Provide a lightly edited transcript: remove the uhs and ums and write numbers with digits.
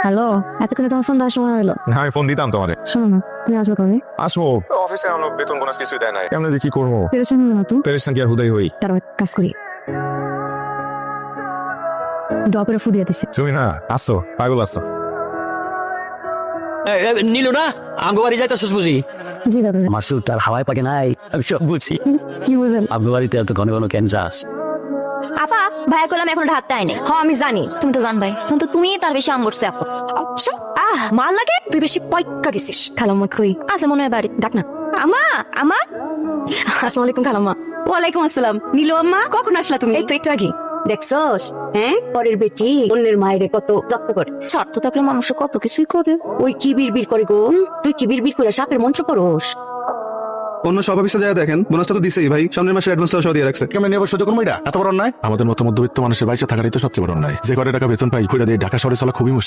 Hello, এতক্ষণে তোমার phone দেওয়ার সময় হলো। না, আমি ফোন দিতাম তোমারে। শোনো না, তুমি আসবে কবে? আসো অফিসে আমরা বেতন বোনাস কিছুই দেয় নাই, কেমন যে কি করবো? পেরেশান হলো না তো? পেরেশান কি আর হুদাই হই? তার কাজ করি, দোয়া করে ফু দিয়ে দিছে। তুমি না আসো, পাগল আসো। নিল না আঙ্গবাড়ি যাইতেছিস বুঝি? জি দাদা। মাসুদ তার হাওয়ায় পাকে নাই, আমি সব বুঝছি। কি বুঝেন? আঙ্গবাড়িতে এত ঘন ঘন কেন যাস? আপা ভাইয়া করলাম এখন ঢাকতে আইনে। হ আমি জানি, তুমি তো জানবাই, কিন্তু তুমি তার বেশি আম করছে আপু। মার লাগে তুই বেশি পয়কা গেছিস। খালাম্মা কই আছে মনে হয় বাড়ি, ডাক না। আমা আমা, আসসালামু আলাইকুম খালাম্মা। ওয়ালাইকুম আসসালাম। নীলু আম্মা, কখন আসলা তুমি? এই তো একটু আগে। দেখছস, হ্যাঁ, পরের বেটি অন্যের মায়েরে কত যত্ন করে। শর্ত থাকলে মানুষ কত কিছুই করে। ওই কি বিড়বিড় করে গো? তুই কি বিড়বিড় করে সাপের মন্ত্র পড়োস? অন্য সব অফিসে যায় দেখেন, বোনাসটা তো দিছেই ভাই, সামনের মাসের অ্যাডভান্সটাও সহ দিয়ে রাখছে। কেমন নিয়ে সহ্য করবো? এটা এত বড় অন্যায়। আমাদের মতো মধ্যবিত্ত মানুষের বাইসে থাকারই তো সবচেয়ে বড় অন্যায়। যে কয়টা টাকা বেতন পাই কইরা দিয়ে ঢাকা শহরে চলা খুবই মুশকিল।